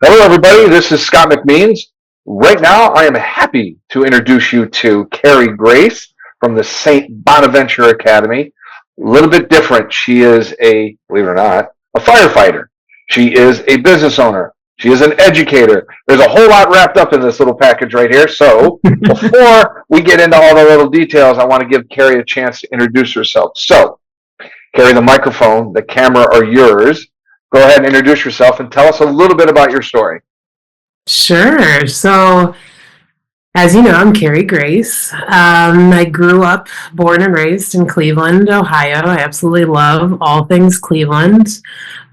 Hello, everybody. This is Scott McMeans. Right now, I am happy to introduce you to Carrie Grace from the St Bonaventure Academy. A little bit different. She is believe it or not, a firefighter. She is a business owner. She is an educator. There's a whole lot wrapped up in this little package right here. So before we get into all the little details, I want to give Carrie a chance to introduce herself. So, Carrie, the microphone, the camera are yours. Go ahead and introduce yourself and tell us a little bit about your story. Sure. So, as you know, I'm Carrie Grace. I grew up, born and raised in Cleveland, Ohio. I absolutely love all things Cleveland.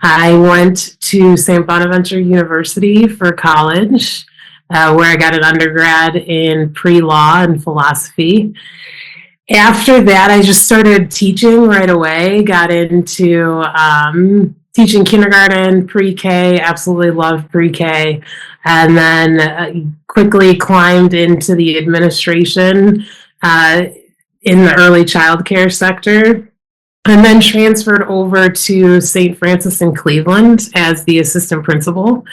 I went to St Bonaventure University for college, where I got an undergrad in pre-law and philosophy. After that, I just started teaching right away, got into teaching kindergarten, pre-K, absolutely loved pre-K, and then quickly climbed into the administration in the early child care sector, and then transferred over to St. Francis in Cleveland as the assistant principal.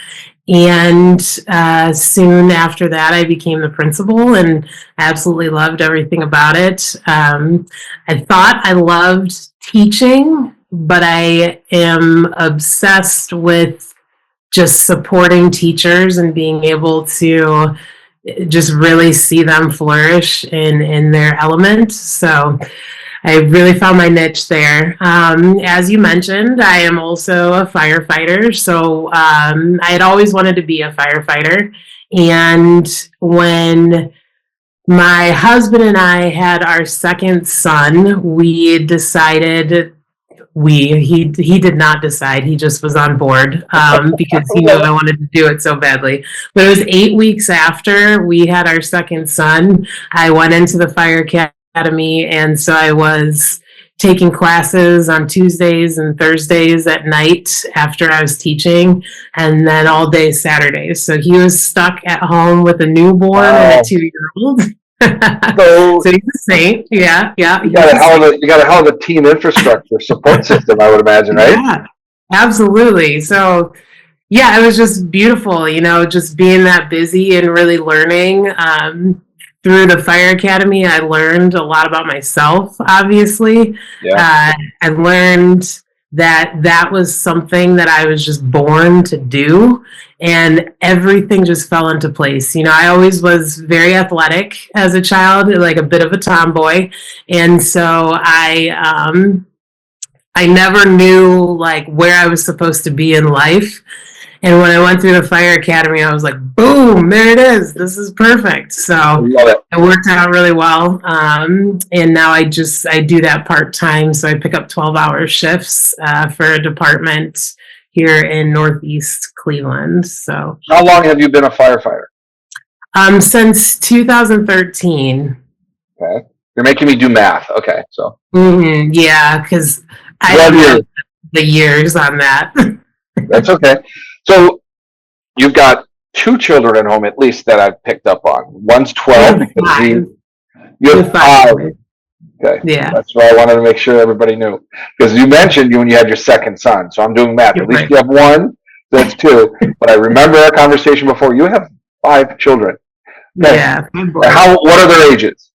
And soon after that, I became the principal and absolutely loved everything about it. I thought I loved teaching, but I am obsessed with just supporting teachers and being able to just really see them flourish in their element. So I really found my niche there. As you mentioned, I am also a firefighter. So I had always wanted to be a firefighter. And when my husband and I had our second son, we decided he did not decide. He just was on board because he knew I wanted to do it so badly. But it was 8 weeks after we had our second son, I went into the fire academy, and so I was taking classes on Tuesdays and Thursdays at night after I was teaching, and then all day Saturdays. So he was stuck at home with a newborn and a 2-year-old. So he's a saint. Yeah. You got a hell of a team infrastructure support system, I would imagine, right? Yeah, absolutely. So yeah, it was just beautiful, just being that busy and really learning. Through the fire academy, I learned a lot about myself, obviously. Yeah. I learned that was something that I was just born to do, and everything just fell into place. I always was very athletic as a child, like a bit of a tomboy, and so I never knew like where I was supposed to be in life. And when I went through the fire academy, I was like, boom, there it is. This is perfect. So it worked out really well. And now I do that part-time. So I pick up 12-hour shifts for a department here in Northeast Cleveland. So how long have you been a firefighter? Since 2013. Okay. You're making me do math. Okay. So yeah, because I have the years on that. That's okay. So you've got 2 children at home, at least, that I've picked up on. One's 12. You have 5. Okay. Yeah. That's what I wanted to make sure everybody knew. Because you mentioned when you had your second son. So I'm doing math. At least you have 1. That's 2. But I remember our conversation before. You have 5 children. Okay. Yeah. What are their ages?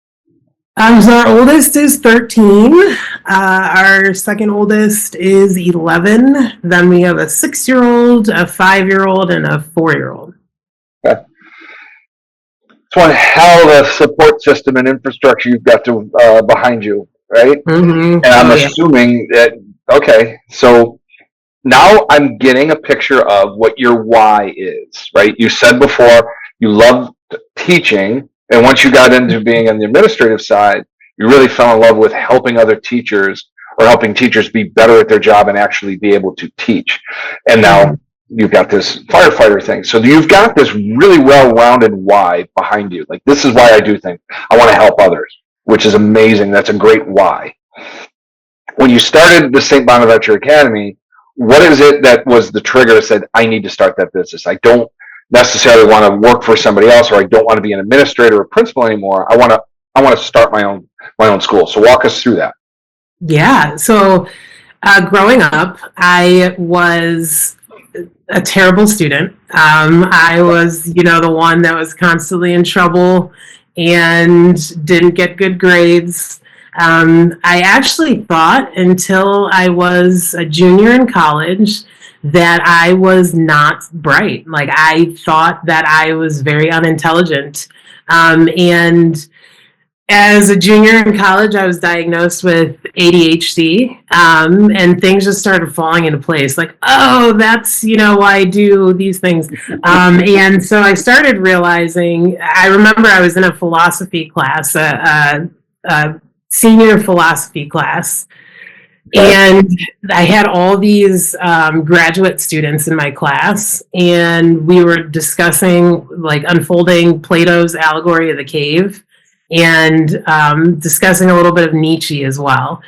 So our oldest is 13. Our second oldest is 11. Then we have a 6-year-old, a 5-year-old, and a 4-year-old. Okay. It's one hell of a support system and infrastructure you've got to behind you, right? Mm-hmm. And I'm assuming that, okay, so now I'm getting a picture of what your why is, right? You said before you love teaching. And once you got into being on the administrative side, you really fell in love with helping other teachers or helping teachers be better at their job and actually be able to teach. And now you've got this firefighter thing. So you've got this really well-rounded why behind you. Like, this is why I do things. I want to help others, which is amazing. That's a great why. When you started the St. Bonaventure Academy, what is it that was the trigger that said, I need to start that business? I don't necessarily want to work for somebody else, or I don't want to be an administrator or principal anymore. I want to start my own school. So walk us through that. Yeah. So growing up, I was a terrible student. I was, the one that was constantly in trouble and didn't get good grades. I actually thought until I was a junior in college that I was not bright. Like, I thought that I was very unintelligent. And as a junior in college, I was diagnosed with ADHD, and things just started falling into place. Like, oh, that's, why I do these things. And so I started realizing, I remember I was in a philosophy class, a senior philosophy class, and I had all these graduate students in my class, and we were discussing, like, unfolding Plato's allegory of the cave, and discussing a little bit of Nietzsche as well.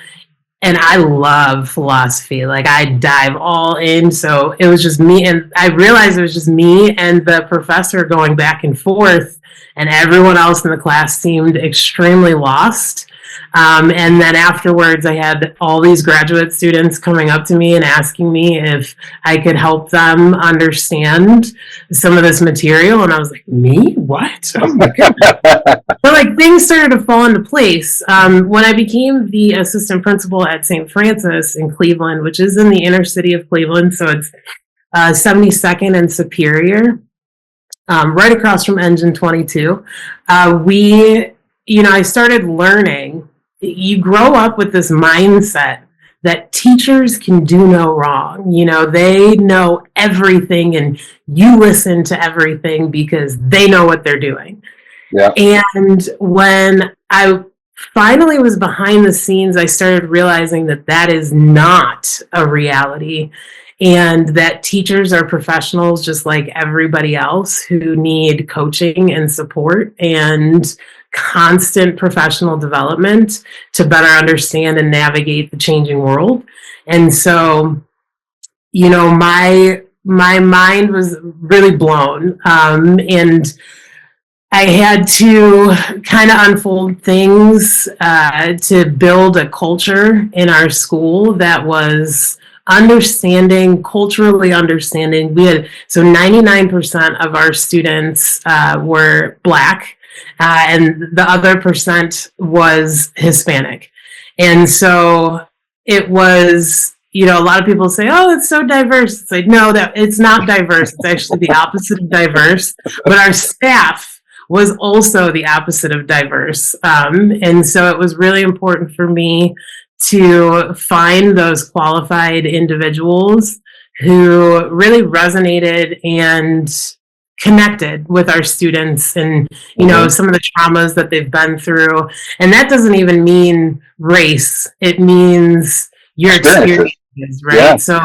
And I love philosophy. Like, I dive all in. So it was just me, and I realized it was just me and the professor going back and forth, and everyone else in the class seemed extremely lost. And then afterwards, I had all these graduate students coming up to me and asking me if I could help them understand some of this material. And I was like, me? What? Oh my goodness. So, like, things started to fall into place. When I became the assistant principal at St. Francis in Cleveland, which is in the inner city of Cleveland, so it's 72nd and Superior, right across from Engine 22, I started learning. You grow up with this mindset that teachers can do no wrong. They know everything, and you listen to everything because they know what they're doing. Yeah. And when I finally was behind the scenes, I started realizing that that is not a reality, and that teachers are professionals just like everybody else who need coaching and support and constant professional development to better understand and navigate the changing world. And so, my mind was really blown, and I had to kind of unfold things to build a culture in our school that was culturally understanding. We had, so 99% of our students were Black, and the other percent was Hispanic. And so it was, a lot of people say, oh, it's so diverse. It's like, no, that it's not diverse. It's actually the opposite of diverse. But our staff was also the opposite of diverse. And so it was really important for me to find those qualified individuals who really resonated and connected with our students, and some of the traumas that they've been through. And that doesn't even mean race. It means your experiences, right? Yeah. So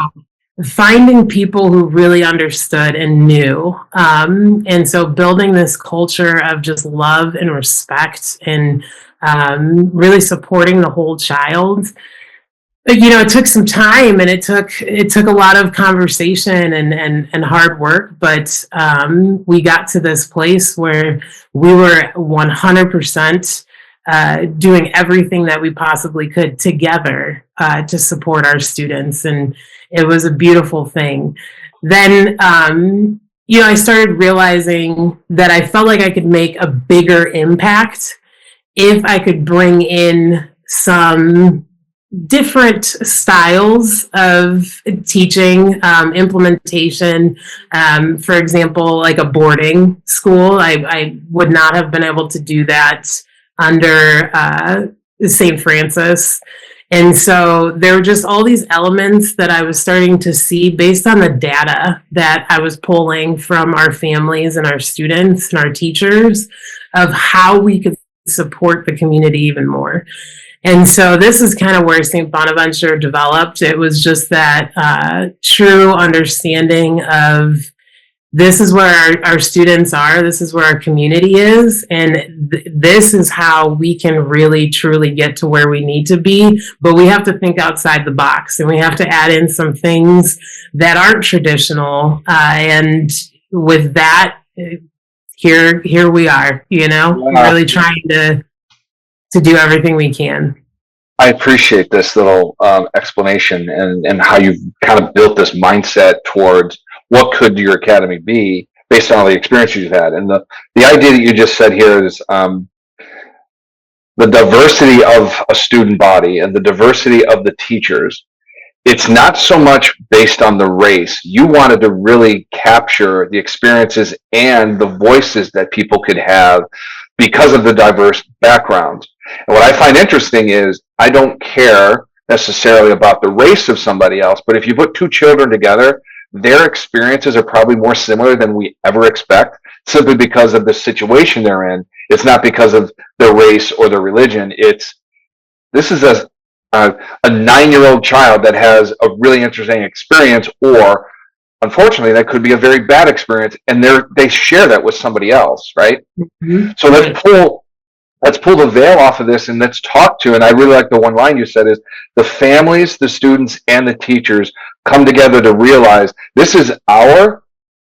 finding people who really understood and knew, and so building this culture of just love and respect, and really supporting the whole child. But, it took some time, and it took a lot of conversation and hard work, but we got to this place where we were 100% doing everything that we possibly could together to support our students, and it was a beautiful thing. Then, I started realizing that I felt like I could make a bigger impact if I could bring in some different styles of teaching, implementation. For example, like a boarding school, I would not have been able to do that under St. Francis. And so there were just all these elements that I was starting to see based on the data that I was pulling from our families and our students and our teachers of how we could support the community even more. And so this is kind of where St. Bonaventure developed. It was just that true understanding of, this is where our students are, this is where our community is, and this is how we can really truly get to where we need to be. But we have to think outside the box, and we have to add in some things that aren't traditional. And with that, here we are, really trying to do everything we can. I appreciate this little explanation and how you've kind of built this mindset towards what could your academy be based on all the experiences you've had. And the idea that you just said here is the diversity of a student body and the diversity of the teachers. It's not so much based on the race. You wanted to really capture the experiences and the voices that people could have because of the diverse backgrounds. And what I find interesting is I don't care necessarily about the race of somebody else, but if you put two children together, their experiences are probably more similar than we ever expect, simply because of the situation they're in. It's not because of their race or their religion. This is a 9-year-old child that has a really interesting experience, or unfortunately, that could be a very bad experience, and they share that with somebody else, right? Mm-hmm. So let's pull the veil off of this and let's talk to. And I really like the one line you said is the families, the students, and the teachers come together to realize this is our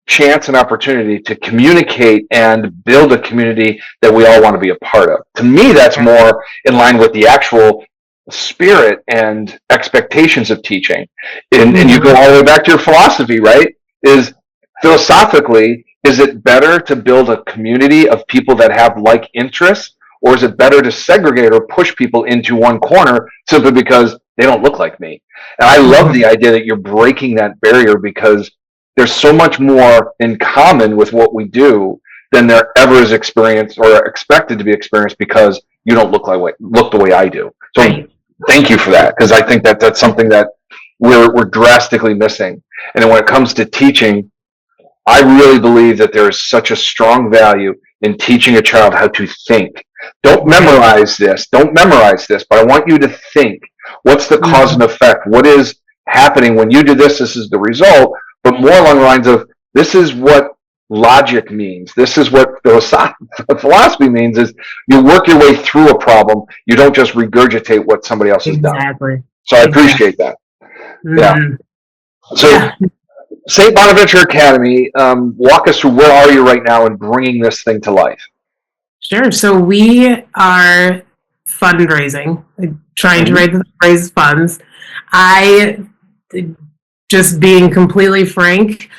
chance and opportunity to communicate and build a community that we all want to be a part of. To me, that's more in line with the actual spirit and expectations of teaching. And you go all the way back to your philosophy, right? Is philosophically, is it better to build a community of people that have like interests, or is it better to segregate or push people into one corner simply because they don't look like me? And I love the idea that you're breaking that barrier, because there's so much more in common with what we do than there ever is experienced or expected to be experienced because you don't look the way I do. So thank you for that, because I think that that's something that we're drastically missing. And when it comes to teaching, I really believe that there is such a strong value in teaching a child how to think. Don't memorize this, but I want you to think. What's the cause and effect? What is happening when you do this? This is the result. But more along the lines of, this is what logic means. This is what philosophy means, is you work your way through a problem. You don't just regurgitate what somebody else has done. Exactly. So I appreciate that. Mm-hmm. Yeah. So St Bonaventure Academy, walk us through, where are you right now in bringing this thing to life? Sure. So we are fundraising, trying to raise funds. Just being completely frank,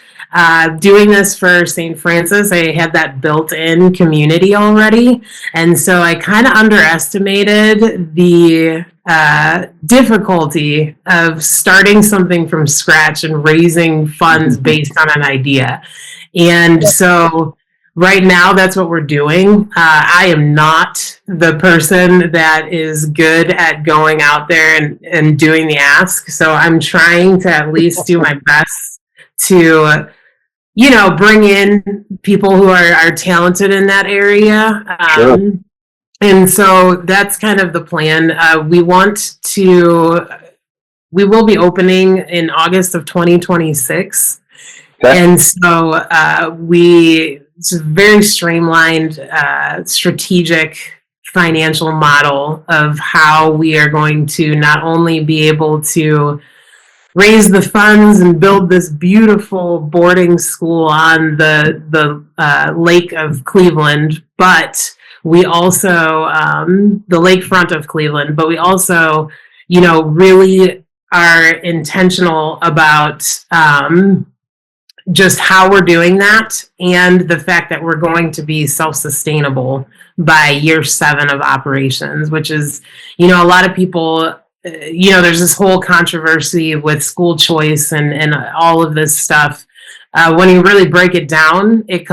doing this for St. Francis, I had that built-in community already. And so I kind of underestimated the difficulty of starting something from scratch and raising funds based on an idea. And so right now, that's what we're doing. I am not the person that is good at going out there and doing the ask. So I'm trying to at least do my best to, bring in people who are talented in that area. Sure. And so that's kind of the plan. We will be opening in August of 2026. Okay. And so it's a very streamlined, strategic financial model of how we are going to not only be able to raise the funds and build this beautiful boarding school on the lake of Cleveland, but we also, the lakefront of Cleveland, but we also, really are intentional about just how we're doing that, and the fact that we're going to be self-sustainable by year 7 of operations, which is, a lot of people, there's this whole controversy with school choice and all of this stuff. When you really break it down, it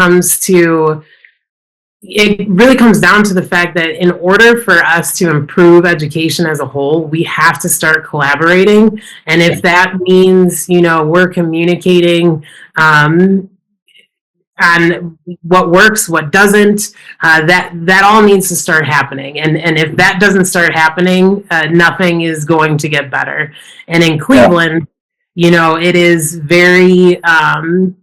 really comes down to the fact that in order for us to improve education as a whole, we have to start collaborating. And if that means, we're communicating on what works, what doesn't, that all needs to start happening. And if that doesn't start happening, nothing is going to get better. And in Cleveland, it is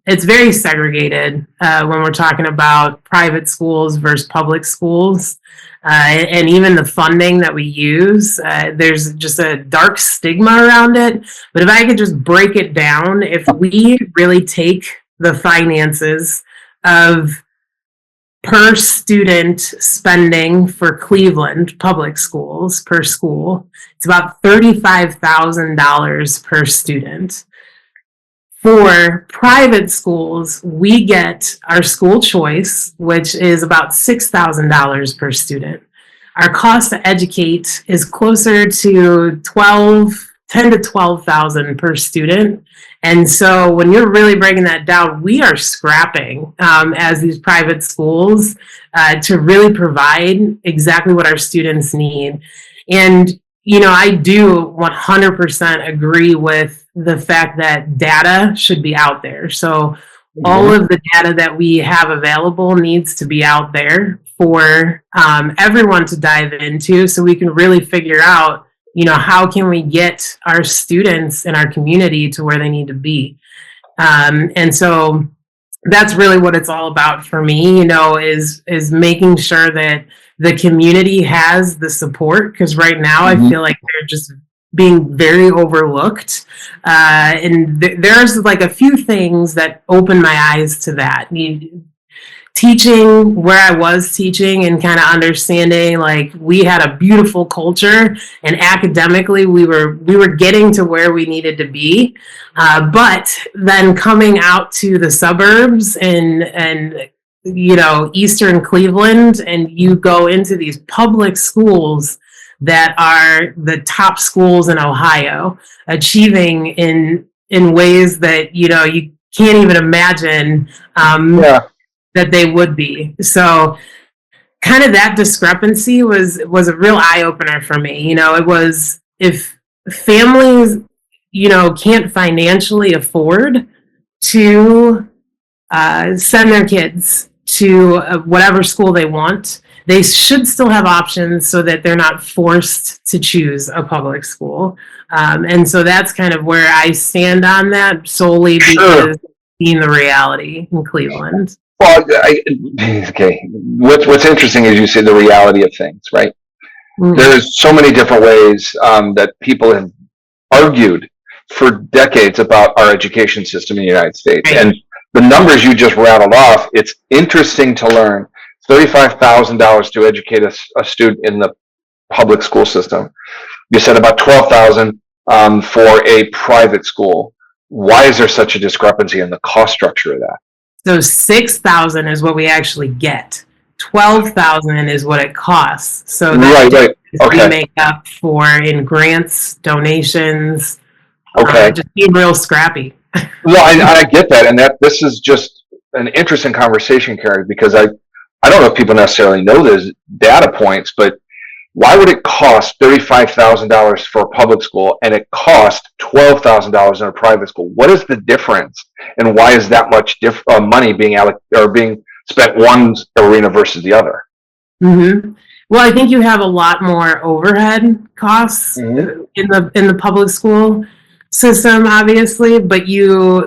it's very segregated when we're talking about private schools versus public schools. And even the funding that we use, there's just a dark stigma around it. But if I could just break it down, if we really take the finances of per student spending for Cleveland public schools per school, it's about $35,000 per student. For private schools, we get our school choice, which is about $6,000 per student. Our cost to educate is closer to 10 to 12,000 per student. And so when you're really breaking that down, we are scrapping as these private schools to really provide exactly what our students need. And I do 100% agree with the fact that data should be out there. So all of the data that we have available needs to be out there for everyone to dive into, so we can really figure out, how can we get our students and our community to where they need to be. And so that's really what it's all about for me, is making sure that the community has the support, because right now I feel like they're just being very overlooked. And there's like a few things that open my eyes to that. Teaching where I was teaching and kind of understanding, like, we had a beautiful culture, and academically we were getting to where we needed to be. But then coming out to the suburbs and Eastern Cleveland, and you go into these public schools that are the top schools in Ohio, achieving in ways that you can't even imagine that they would be. So kind of that discrepancy was a real eye-opener for me. It was, if families can't financially afford to send their kids to whatever school they want, they should still have options so that they're not forced to choose a public school. And so that's kind of where I stand on that, solely because being the reality in Cleveland. Well, okay. What's interesting is you say the reality of things, right? There's so many different ways that people have argued for decades about our education system in the United States. And the numbers you just rattled off, it's interesting to learn. $35,000 to educate a student in the public school system. You said about $12,000 for a private school. Why is there such a discrepancy in the cost structure of that? So $6,000 is what we actually get. $12,000 is what it costs. So that we make up for in grants, donations. Just being real scrappy. Well, I get that, and this is just an interesting conversation, Carrie, because I don't know if people necessarily know this data points, but why would it cost $35,000 for a public school and it cost $12,000 in a private school? What is the difference, and why is that much money being spent one arena versus the other? Well, I think you have a lot more overhead costs in the public school system, obviously, but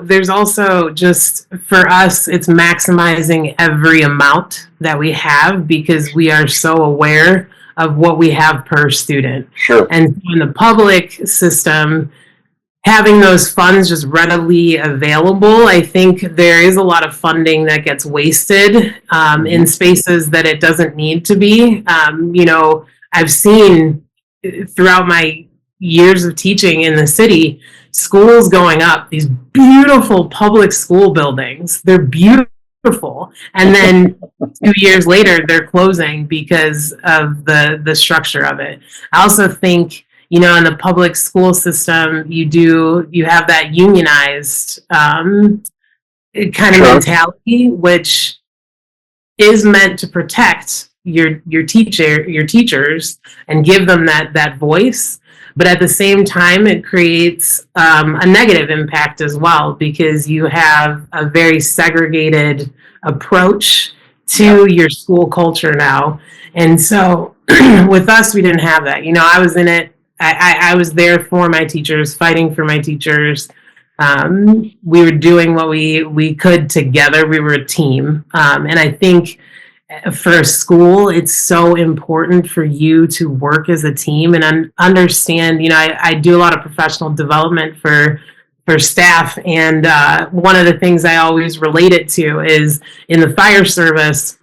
there's also, just for us, it's maximizing every amount that we have, because we are so aware of what we have per student. And in the public system, having those funds just readily available, I think there is a lot of funding that gets wasted in spaces that it doesn't need to be. I've seen throughout my years of teaching in the city, schools going up, these beautiful public school buildings. They're beautiful. And then 2 years later, they're closing because of the structure of it. I also think, in the public school system, you have that unionized kind of mentality, which is meant to protect your teachers and give them that voice. But at the same time, it creates a negative impact as well, because you have a very segregated approach to your school culture now. And so with us, we didn't have that. I was in it. I was there for my teachers, fighting for my teachers. We were doing what we could together. We were a team. And I think for a school, it's so important for you to work as a team and understand. I do a lot of professional development for staff, and one of the things I always relate it to is, in the fire service,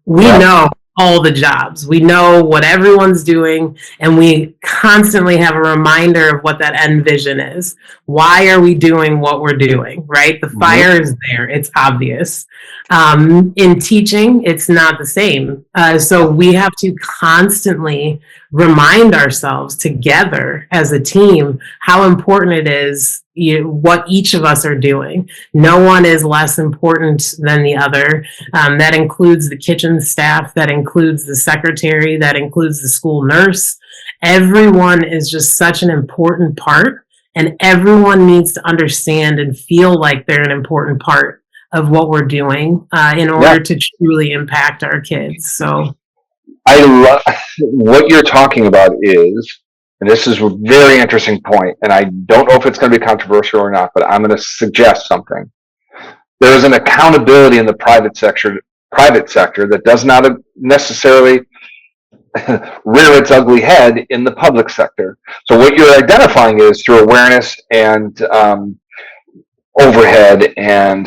we know all the jobs. We know what everyone's doing, and we constantly have a reminder of what that end vision is. Why are we doing what we're doing, right? The Mhm. fire is there, it's obvious. In teaching, it's not the same. So we have to constantly remind ourselves together as a team how important it is, what each of us are doing. No one is less important than the other. That includes the kitchen staff, that includes the secretary, that includes the school nurse. Everyone is just such an important part, and everyone needs to understand and feel like they're an important part of what we're doing in Yeah, order to truly impact our kids. So, I love what you're talking about is, and this is a very interesting point, and I don't know if it's going to be controversial or not, but I'm going to suggest something. There is an accountability in the private sector that does not necessarily rear its ugly head in the public sector. So what you're identifying is through awareness and overhead and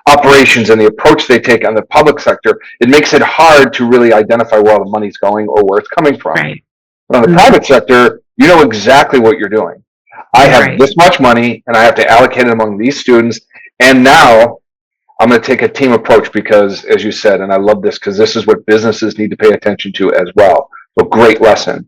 operations and the approach they take on the public sector, it makes it hard to really identify where all the money's going or where it's coming from. right. But on the Mm-hmm. private sector, you know exactly what you're doing. I have Right. this much money and I have to allocate it among these students. And now I'm going to take a team approach because, as you said, and I love this because this is what businesses need to pay attention to as well. So, great lesson.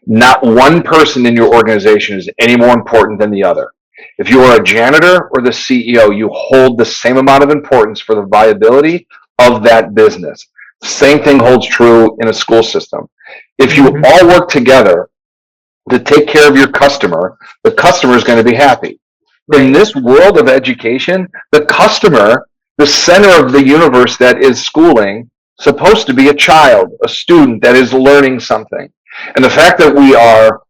Not one person in your organization is any more important than the other. If you are a janitor or the CEO, you hold the same amount of importance for the viability of that business. Same thing holds true in a school system. If you Mm-hmm. all work together to take care of your customer, the customer is going to be happy. In Right. this world of education, the customer, the center of the universe that is schooling, supposed to be a child, a student that is learning something. And the fact that we are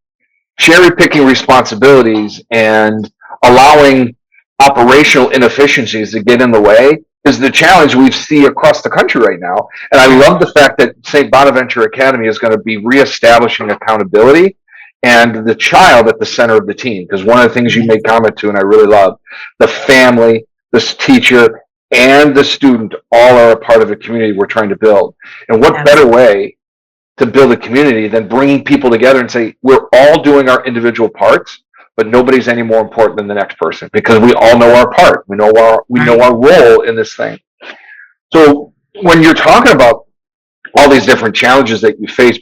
cherry picking responsibilities and allowing operational inefficiencies to get in the way is the challenge we see across the country right now. And I love the fact that St Bonaventure Academy is going to be reestablishing accountability and the child at the center of the team. Because one of the things you made comment to, and I really love, the family, this teacher, and the student all are a part of a community we're trying to build. And what better way to build a community than bringing people together and say, we're all doing our individual parts, but nobody's any more important than the next person because we all know our part. We know our role in this thing. So when you're talking about all these different challenges that you face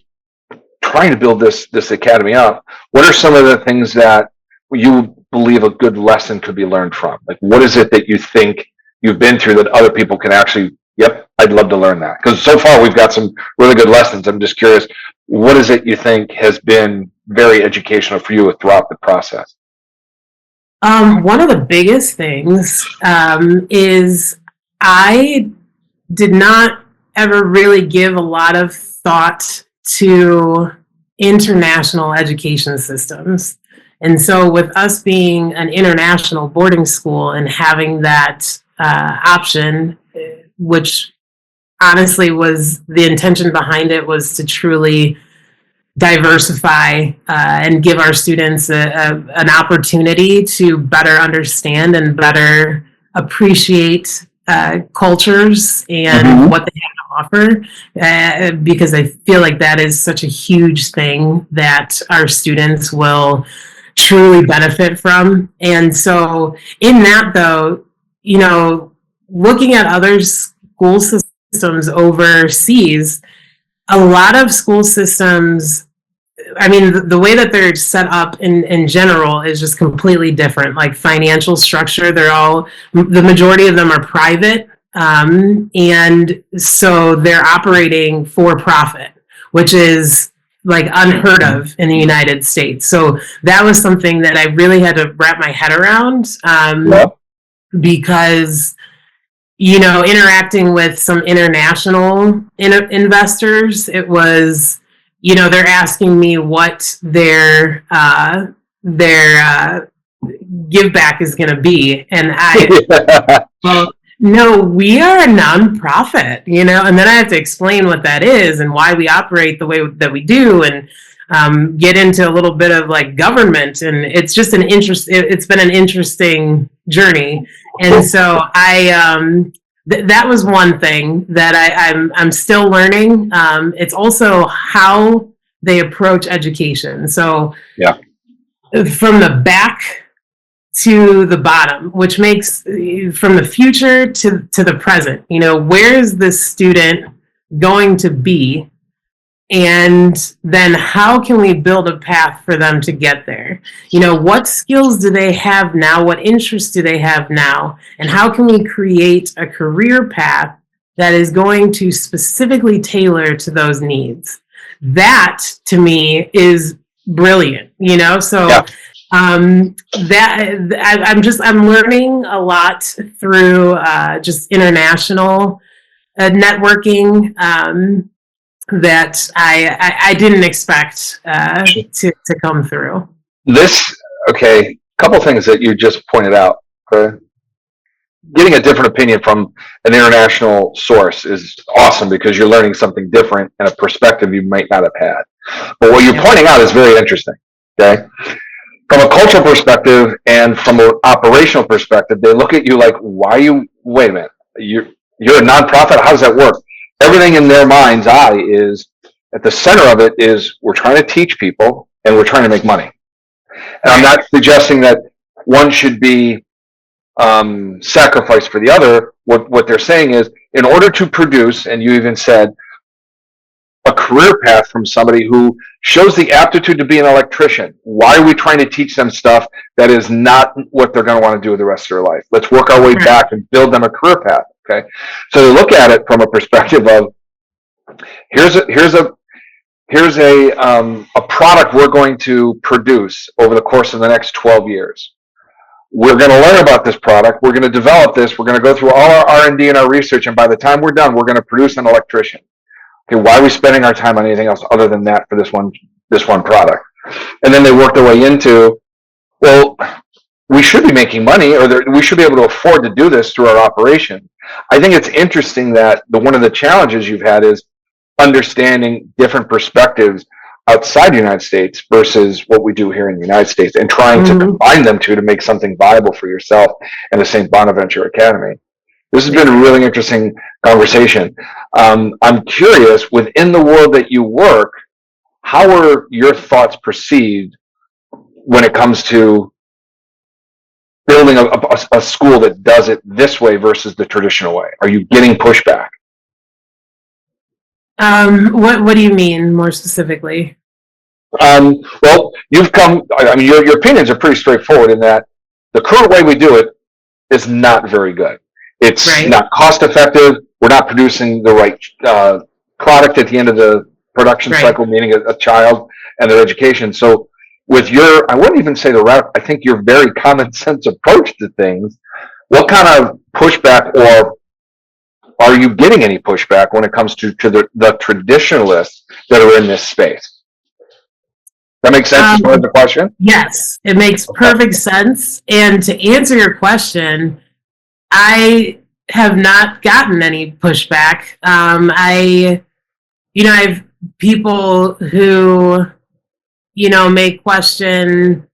trying to build this academy up, what are some of the things that you believe a good lesson could be learned from? Like, what is it that you think you've been through that other people can actually, yep, I'd love to learn that? Because so far we've got some really good lessons. I'm just curious, what is it you think has been very educational for you throughout the process? One of the biggest things is I did not ever really give a lot of thought to international education systems. And so, with us being an international boarding school and having that option, which honestly was the intention behind it, was to truly diversify and give our students an opportunity to better understand and better appreciate cultures and Mm-hmm. what they have to offer, because I feel like that is such a huge thing that our students will truly benefit from. And so, in that, though, looking at other school systems overseas, a lot of school systems, I mean, the way that they're set up in general is just completely different. Like financial structure, the majority of them are private. And so they're operating for profit, which is like unheard of in the United States. So that was something that I really had to wrap my head around, Yep. because interacting with some international investors, it was, they're asking me what their give back is going to be, and well, no, we are a nonprofit, and then I have to explain what that is and why we operate the way that we do, and get into a little bit of like government, and it's just it's been an interesting journey. And so that was one thing that I'm still learning. It's also how they approach education. So Yeah. from the back to the bottom, which makes from the future to the present, where is this student going to be? And then how can we build a path for them to get there? What skills do they have now? What interests do they have now? And how can we create a career path that is going to specifically tailor to those needs? That to me is brilliant, so Yeah. I'm learning a lot through just international networking, that I didn't expect to come through. Okay, a couple things that you just pointed out. Okay? Getting a different opinion from an international source is awesome because you're learning something different and a perspective you might not have had. But what you're pointing out is very interesting. Okay, from a cultural perspective and from an operational perspective, they look at you like, wait a minute, you're a nonprofit? How does that work? Everything in their mind's eye is, at the center of it is, we're trying to teach people and we're trying to make money. And I'm not suggesting that one should be sacrificed for the other. What they're saying is, in order to produce, and you even said, a career path from somebody who shows the aptitude to be an electrician. Why are we trying to teach them stuff that is not what they're going to want to do the rest of their life? Let's work our way back and build them a career path. Okay, so they look at it from a perspective of, here's a product we're going to produce over the course of the next 12 years. We're going to learn about this product. We're going to develop this. We're going to go through all our R&D and our research, and by the time we're done, we're going to produce an electrician. Okay, why are we spending our time on anything else other than that for this one product? And then they work their way into, well, we should be making money, or we should be able to afford to do this through our operation. I think it's interesting that one of the challenges you've had is understanding different perspectives outside the United States versus what we do here in the United States, and trying to combine them to make something viable for yourself and the St Bonaventure Academy. This has been a really interesting conversation. I'm curious, within the world that you work, how are your thoughts perceived when it comes to building a school that does it this way versus the traditional way? Are you getting pushback? What do you mean more specifically? Well, your opinions are pretty straightforward in that the current way we do it is not very good. It's not cost effective. We're not producing the right product at the end of the production cycle, meaning a child and their education. So with I wouldn't even say I think your very common sense approach to things, what kind of pushback, or are you getting any pushback when it comes to the traditionalists that are in this space? That makes sense as far as the question? Yes, it makes perfect sense. And to answer your question, I have not gotten any pushback. I have people who, may question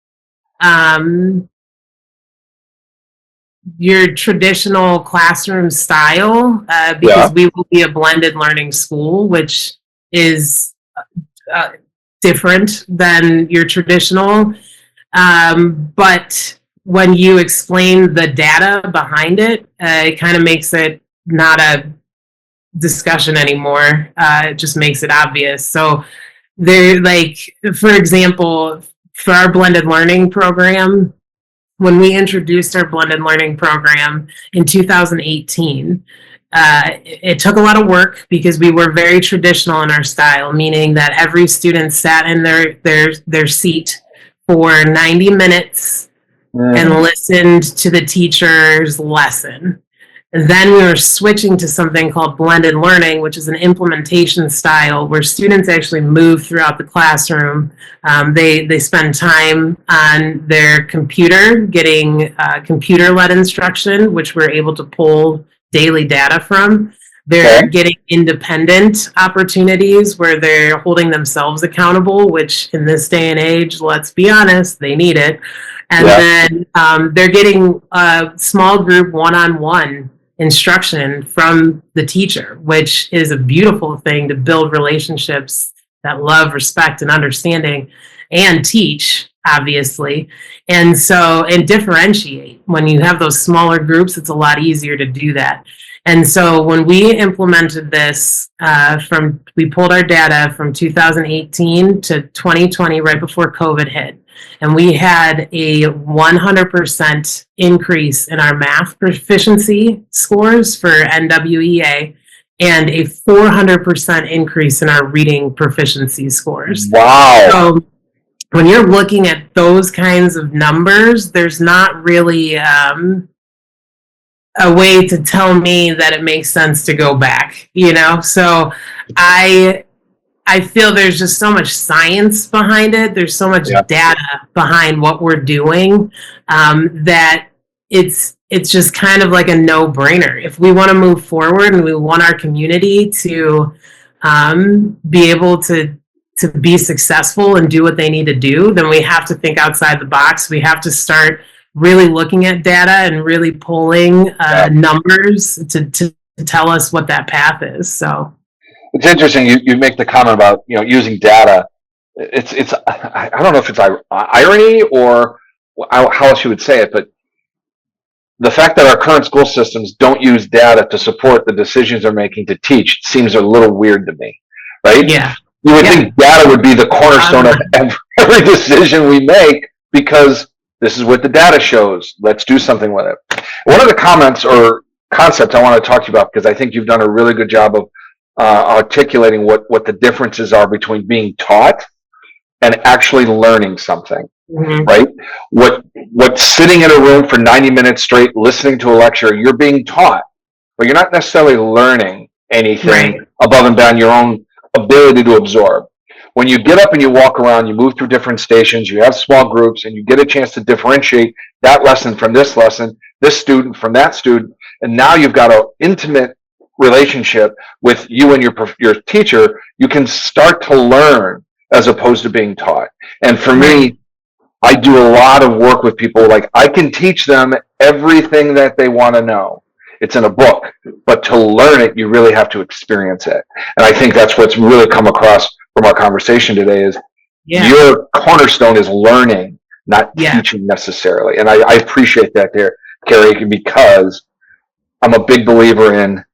your traditional classroom style, because we will be a blended learning school, which is different than your traditional. But when you explain the data behind it, it kind of makes it not a discussion anymore. It just makes it obvious. So for example, for our blended learning program, when we introduced our blended learning program in 2018, it took a lot of work because we were very traditional in our style, meaning that every student sat in their seat for 90 minutes and listened to the teacher's lesson. And then we were switching to something called blended learning, which is an implementation style where students actually move throughout the classroom. They spend time on their computer getting computer-led instruction, which we're able to pull daily data from. They're getting independent opportunities where they're holding themselves accountable, which in this day and age, let's be honest, they need it. And then they're getting a small group one-on-one instruction from the teacher, which is a beautiful thing to build relationships that love, respect, and understanding, and teach, obviously. And so, and differentiate. When you have those smaller groups, it's a lot easier to do that. And so when we implemented this, we pulled our data from 2018 to 2020, right before COVID hit. And we had a 100% increase in our math proficiency scores for NWEA and a 400% increase in our reading proficiency scores. Wow. So when you're looking at those kinds of numbers, there's not really a way to tell me that it makes sense to go back, you know? So I feel there's just so much science behind it. There's so much data behind what we're doing, that it's just kind of like a no-brainer. If we want to move forward and we want our community to be able to be successful and do what they need to do, then we have to think outside the box. We have to start really looking at data and really pulling numbers to tell us what that path is. So it's interesting you make the comment about using data. It's I don't know if it's irony or how else you would say it, but the fact that our current school systems don't use data to support the decisions they're making to teach seems a little weird to me, right? Yeah. You would think data would be the cornerstone of every decision we make, because this is what the data shows. Let's do something with it. One of the comments or concepts I want to talk to you about, because I think you've done a really good job of articulating what the differences are between being taught and actually learning something, right? What's sitting in a room for 90 minutes straight, listening to a lecture, you're being taught, but you're not necessarily learning anything above and beyond your own ability to absorb. When you get up and you walk around, you move through different stations, you have small groups, and you get a chance to differentiate that lesson from this lesson, this student from that student, and now you've got an intimate relationship with you and your teacher. You can start to learn as opposed to being taught. And for me, I do a lot of work with people. Like, I can teach them everything that they want to know. It's in a book, but to learn it, you really have to experience it. And I think that's what's really come across from our conversation today is your cornerstone is learning, not teaching necessarily. And I appreciate that there, Carrie, because I'm a big believer in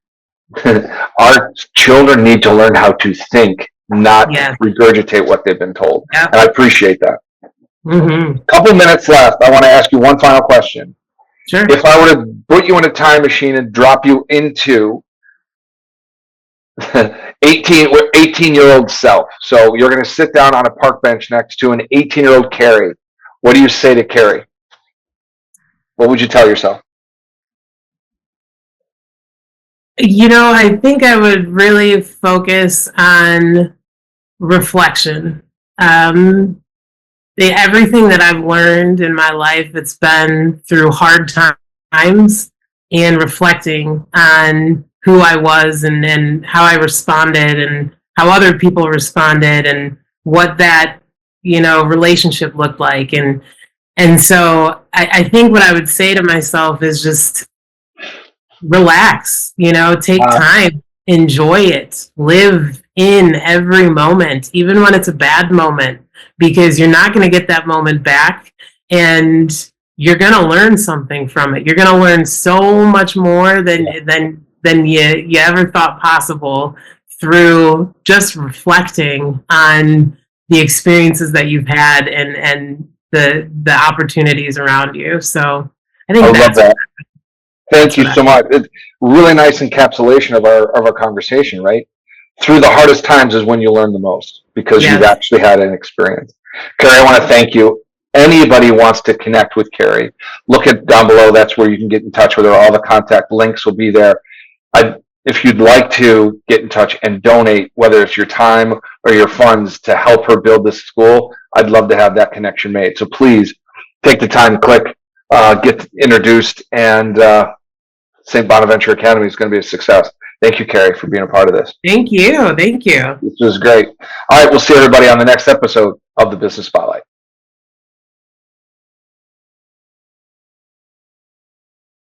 our children need to learn how to think, not regurgitate what they've been told. And I appreciate that. Couple minutes left. I want to ask you one final question. Sure. If I were to put you in a time machine and drop you into 18-year-old self, so you're going to sit down on a park bench next to an 18-year-old Carrie, what do you say to Carrie? What would you tell yourself? I think I would really focus on reflection. Everything that I've learned in my life, it's been through hard times and reflecting on who I was and how I responded and how other people responded and what that, relationship looked like. And so I think what I would say to myself is just relax, take time, enjoy it, live in every moment, even when it's a bad moment, because you're not going to get that moment back, and you're going to learn something from it. You're going to learn so much more than you ever thought possible through just reflecting on the experiences that you've had and the opportunities around you. So I think love that. Thank you so much. It's really nice encapsulation of our conversation, right? Through the hardest times is when you learn the most, because you've actually had an experience. Carrie, I want to thank you. Anybody wants to connect with Carrie, look at down below. That's where you can get in touch with her. All the contact links will be there. If you'd like to get in touch and donate, whether it's your time or your funds to help her build this school, I'd love to have that connection made. So please take the time, click, get introduced, and St Bonaventure Academy is going to be a success. Thank you, Carrie, for being a part of this. Thank you. Thank you. This was great. All right, we'll see everybody on the next episode of the Business Spotlight.